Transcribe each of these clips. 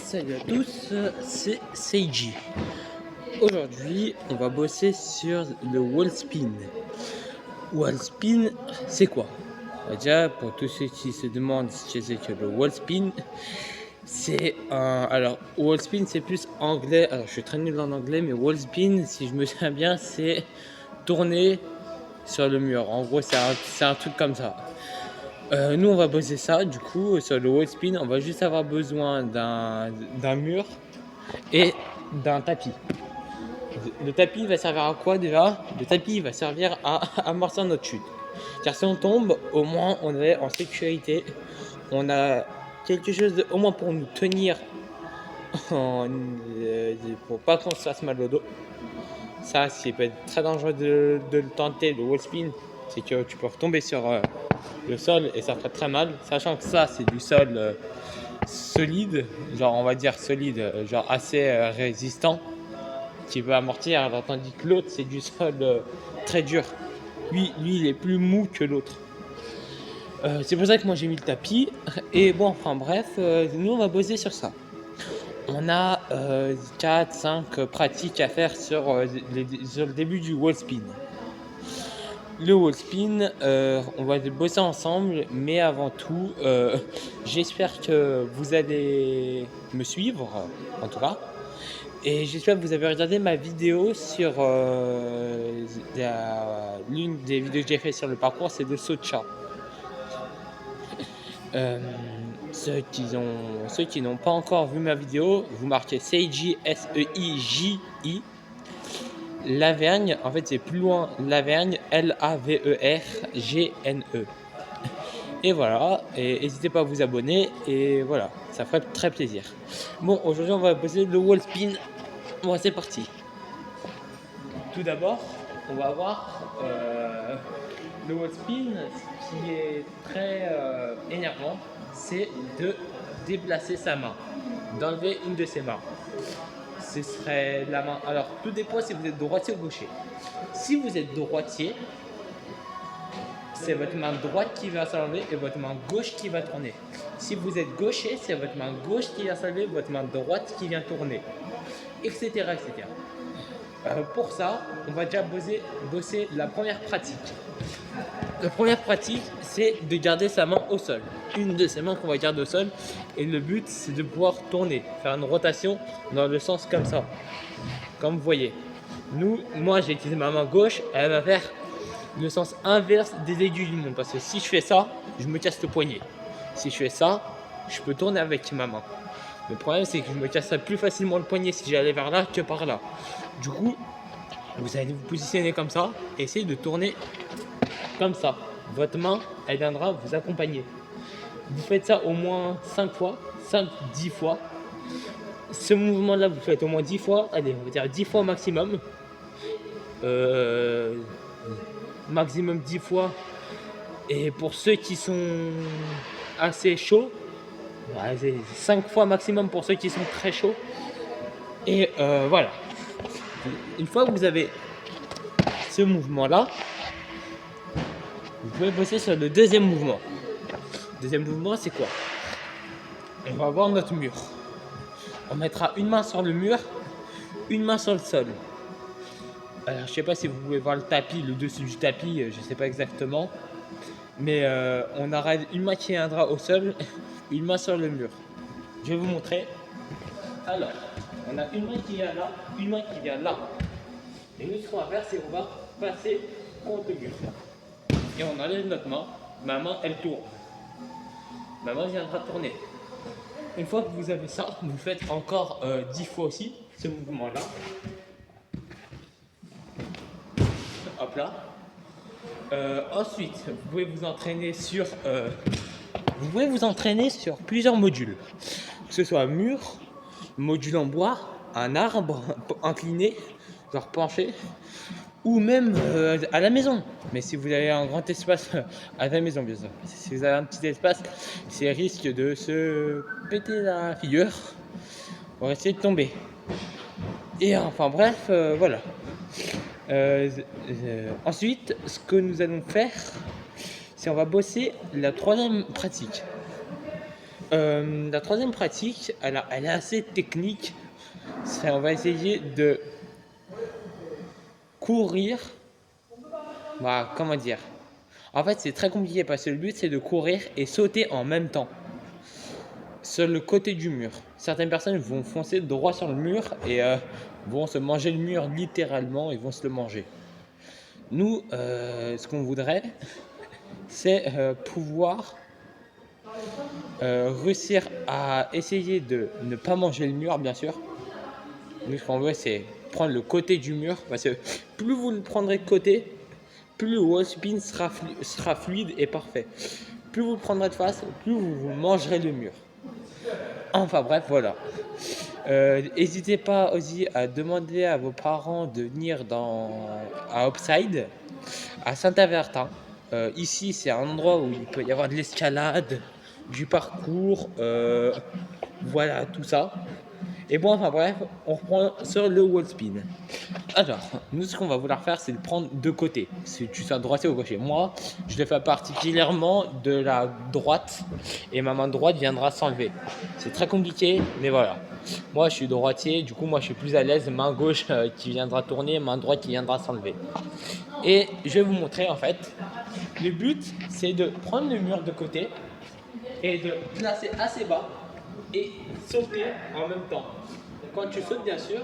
Salut à tous, c'est Seiji. Aujourd'hui, on va bosser sur le wall spin. Wall spin, c'est quoi? Déjà, pour tous ceux qui se demandent ce que c'est que le wall spin, c'est un. Alors, wall spin, c'est plus anglais. Alors, je suis très nul en anglais, mais wall spin, si je me souviens bien, c'est tourner sur le mur. En gros, c'est un truc comme ça. Nous, on va bosser ça. Du coup, sur le wall spin, on va juste avoir besoin d'un mur et d'un tapis. Le tapis va servir à quoi déjà? Le tapis va servir à amortir notre chute. Car si on tombe, au moins on est en sécurité. On a quelque chose au moins pour nous tenir pour pas qu'on se fasse mal au dos. Ça, c'est peut être très dangereux de le tenter, le wall spin. C'est que tu peux retomber sur le sol et ça fait très mal. Sachant que ça, c'est du sol solide, genre on va dire solide, genre assez résistant, qui peut amortir, alors, tandis que l'autre c'est du sol très dur. Lui il est plus mou que l'autre. C'est pour ça que moi j'ai mis le tapis. Et bon, enfin bref, nous on va bosser sur ça. On a 4-5 pratiques à faire sur le début du wall spin. Le wall spin, on va bosser ensemble, mais avant tout, j'espère que vous allez me suivre, en tout cas. Et j'espère que vous avez regardé ma vidéo sur l'une des vidéos que j'ai fait sur le parcours, c'est de saut de chat. Ceux qui n'ont pas encore vu ma vidéo, vous marquez Seiji, Seiji. Lavergne, en fait c'est plus loin, Lavergne, Lavergne. Et voilà, et n'hésitez pas à vous abonner, et voilà, ça ferait très plaisir. Bon, aujourd'hui on va poser le wall spin. Bon, c'est parti. Tout d'abord, on va voir le wall spin. Ce qui est très énervant, c'est de déplacer sa main, d'enlever une de ses mains. Ce serait la main. Alors, tout dépend si vous êtes droitier ou gaucher. Si vous êtes droitier, c'est votre main droite qui va s'enlever et votre main gauche qui va tourner. Si vous êtes gaucher, c'est votre main gauche qui va s'enlever, votre main droite qui vient tourner, etc. etc. Pour ça, on va déjà bosser la première pratique. La première pratique, c'est de garder sa main au sol. Une de ses mains qu'on va garder au sol. Et le but, c'est de pouvoir tourner, faire une rotation dans le sens comme ça. Comme vous voyez. Moi, j'ai utilisé ma main gauche. Elle va faire le sens inverse des aiguilles du monde. Parce que si je fais ça, je me casse le poignet. Si je fais ça, je peux tourner avec ma main. Le problème, c'est que je me casserais plus facilement le poignet si j'allais vers là que par là. Du coup, vous allez vous positionner comme ça. Et essayez de tourner comme ça. Votre main, elle viendra vous accompagner. Vous faites ça au moins 5 fois, 5-10 fois. Ce mouvement-là, vous faites au moins 10 fois. Allez, on va dire 10 fois maximum. Maximum 10 fois. Et pour ceux qui sont assez chauds, 5 fois maximum pour ceux qui sont très chauds. Et voilà. Une fois que vous avez ce mouvement-là, vous pouvez bosser sur le deuxième mouvement. Le deuxième mouvement, c'est quoi? On va avoir notre mur. On mettra une main sur le mur, une main sur le sol. Alors, je ne sais pas si vous pouvez voir le tapis, le dessus du tapis, je ne sais pas exactement. Mais on aura une main qui viendra au sol, une main sur le mur. Je vais vous montrer. Alors, on a une main qui vient là, une main qui vient là. Et nous, ce qu'on va faire, c'est qu'on va passer contre le mur. Et on enlève notre main. Ma main, elle tourne. Ma main viendra tourner. Une fois que vous avez ça, vous faites encore 10 fois aussi ce mouvement-là. Hop là. Ensuite, vous pouvez vous entraîner sur plusieurs modules. Que ce soit un mur, module en bois, un arbre incliné, genre penché, ou même à la maison. Mais si vous avez un grand espace à la maison, bien sûr. Si vous avez un petit espace, c'est risque de se péter la figure pour essayer de tomber. Et enfin bref, voilà. Ensuite, ce que nous allons faire, c'est on va bosser la troisième pratique. La troisième pratique, elle est assez technique. On va essayer de courir. Bah, comment dire? En fait, c'est très compliqué parce que le but, c'est de courir et sauter en même temps sur le côté du mur. Certaines personnes vont foncer droit sur le mur et vont se manger le mur littéralement, ils vont se le manger. Nous, ce qu'on voudrait, c'est pouvoir réussir à essayer de ne pas manger le mur, bien sûr. Nous, ce qu'on veut, c'est prendre le côté du mur, parce que plus vous le prendrez de côté, plus le wall spin sera fluide et parfait. Plus vous le prendrez de face, plus vous mangerez le mur. Enfin bref, voilà. N'hésitez pas aussi à demander à vos parents de venir à Upside, à Saint-Avertin. Ici, c'est un endroit où il peut y avoir de l'escalade, du parcours, voilà, tout ça. Et bon, enfin bref, on reprend sur le wall spin. Alors, nous, ce qu'on va vouloir faire, c'est le prendre de côté. Si tu sois droitier ou gaucher. Moi, je le fais particulièrement de la droite et ma main droite viendra s'enlever. C'est très compliqué, mais voilà. Moi, je suis droitier, du coup, moi, je suis plus à l'aise. Main gauche qui viendra tourner, main droite qui viendra s'enlever. Et je vais vous montrer, en fait. Le but, c'est de prendre le mur de côté et de placer assez bas et sauter en même temps. Quand tu sautes, bien sûr,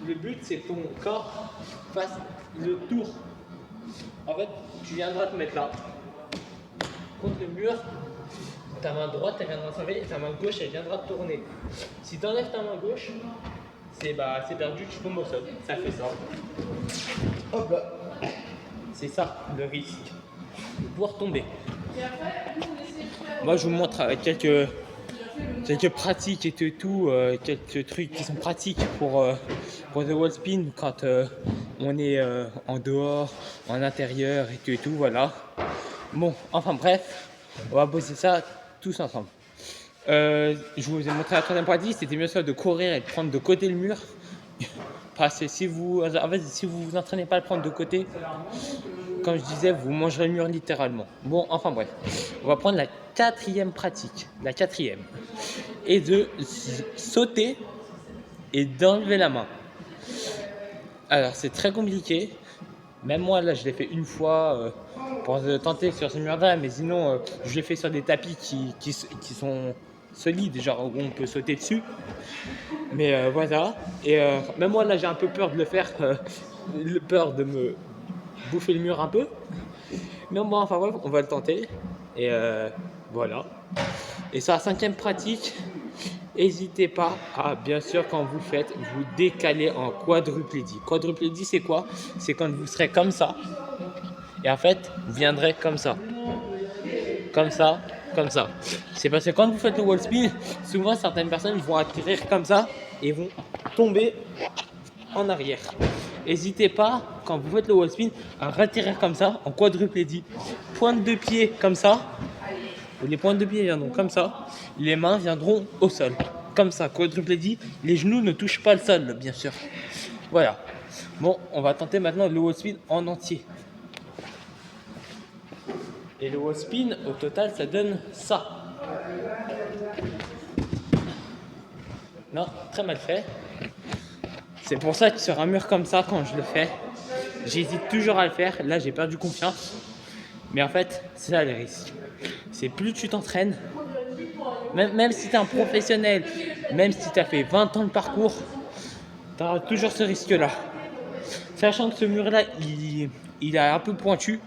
le but c'est que ton corps fasse le tour. En fait, tu viendras te mettre là, contre le mur, ta main droite elle viendra s'enlever et ta main gauche elle viendra tourner. Si tu enlèves ta main gauche, c'est perdu, tu tombes au sol. Ça fait ça. Hop là. C'est ça le risque de pouvoir tomber. Moi je vous montre quelques pratiques et tout, quelques trucs qui sont pratiques pour the wall spin quand on est en dehors, en intérieur et tout, voilà. Bon, enfin bref, on va bosser ça tous ensemble. Je vous ai montré la troisième pratique, c'était mieux ça de courir et de prendre de côté le mur. Parce que si vous vous entraînez pas à le prendre de côté, comme je disais, vous mangerez le mur littéralement. Bon, enfin bref, on va prendre la quatrième pratique, et de sauter et d'enlever la main. Alors c'est très compliqué. Même moi là je l'ai fait une fois pour tenter sur ce mur-là, mais sinon je l'ai fait sur des tapis qui sont solides, genre où on peut sauter dessus. Mais voilà. Et même moi là j'ai un peu peur de le faire, peur de me bouffer le mur un peu. Mais bon, enfin bref, on va le tenter. Et voilà. Et sur la cinquième pratique, n'hésitez pas à, bien sûr, quand vous faites, vous décaler en quadruplédie. Quadruplédie, c'est quoi? C'est quand vous serez comme ça. Et en fait, vous viendrez comme ça. Comme ça, comme ça. C'est parce que quand vous faites le wall spin, souvent certaines personnes vont atterrir comme ça et vont tomber en arrière. N'hésitez pas, quand vous faites le wall spin, à atterrir comme ça, en quadruplédie. Pointe de pied comme ça. Les pointes de pied viendront comme ça. Les mains viendront au sol. Comme ça, quadruplédie. Les genoux ne touchent pas le sol, bien sûr. Voilà. Bon, on va tenter maintenant le wall spin en entier. Et le wall spin, au total, ça donne ça. Non, très mal fait. C'est pour ça que sur un mur comme ça, quand je le fais, j'hésite toujours à le faire. Là, j'ai perdu confiance. Mais en fait, c'est là le risque. C'est plus tu t'entraînes, même si tu es un professionnel, même si tu as fait 20 ans de parcours, tu auras toujours ce risque-là. Sachant que ce mur-là, il est un peu pointu.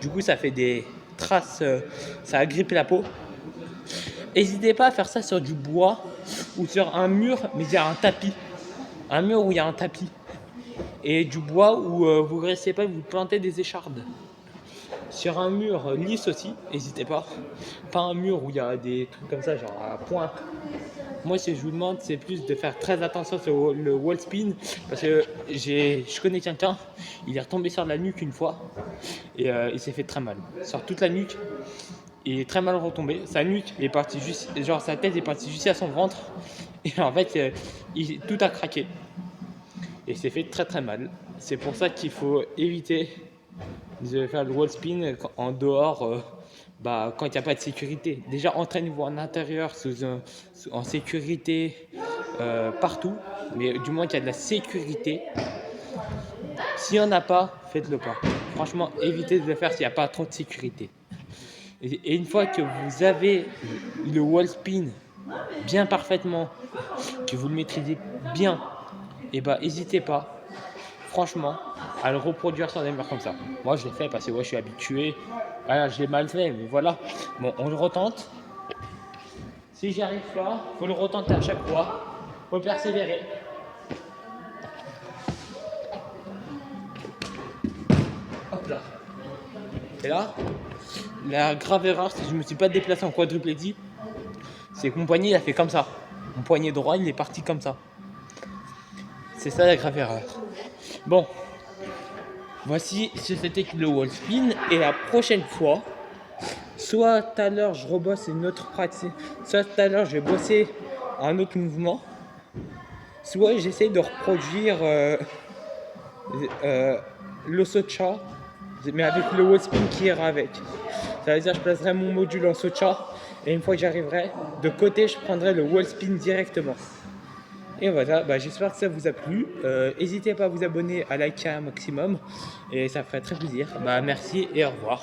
Du coup, ça fait des traces, ça agrippe la peau. N'hésitez pas à faire ça sur du bois ou sur un mur, mais il y a un tapis. Un mur où il y a un tapis. Et du bois où vous ne restez pas, vous plantez des échardes. Sur un mur lisse aussi, n'hésitez pas. Pas un mur où il y a des trucs comme ça, genre à pointe. Moi, ce que je vous demande, c'est plus de faire très attention sur le wall spin. Parce que je connais quelqu'un, il est retombé sur la nuque une fois. Et il s'est fait très mal. Sur toute la nuque, il est très mal retombé. Sa nuque est partie juste, genre sa tête est partie juste à son ventre. Et en fait, tout a craqué. Et il s'est fait très très mal. C'est pour ça qu'il faut éviter de faire le wall spin en dehors bah, quand il n'y a pas de sécurité. Déjà, entraînez-vous en intérieur, en sécurité, partout. Mais du moins qu'il y a de la sécurité. S'il n'y en a pas, faites-le pas. Franchement, évitez de le faire s'il n'y a pas trop de sécurité. Et une fois que vous avez le wall spin bien parfaitement, que vous le maîtrisez bien, et bah n'hésitez pas, franchement, à le reproduire sur des murs comme ça. Moi je l'ai fait parce que ouais, je suis habitué. Voilà, je l'ai mal fait, mais voilà. Bon, on le retente. Si j'y arrive pas, faut le retenter à chaque fois. Faut persévérer. Hop là. Et là, la grave erreur, c'est que je me suis pas déplacé en quadruplégie. C'est que mon poignet il a fait comme ça. Mon poignet droit il est parti comme ça. C'est ça la grave erreur. Bon, voici ce c'était le wall spin. Et la prochaine fois, soit tout à l'heure je rebosse une autre pratique, soit tout à l'heure je vais bosser un autre mouvement, soit j'essaye de reproduire le socha, mais avec le wall spin qui ira avec. Ça veut dire que je placerai mon module en socha et une fois que j'arriverai de côté, je prendrai le wall spin directement. Et voilà, bah, j'espère que ça vous a plu. N'hésitez pas à vous abonner, à liker un maximum et ça ferait très plaisir. Bah, merci et au revoir.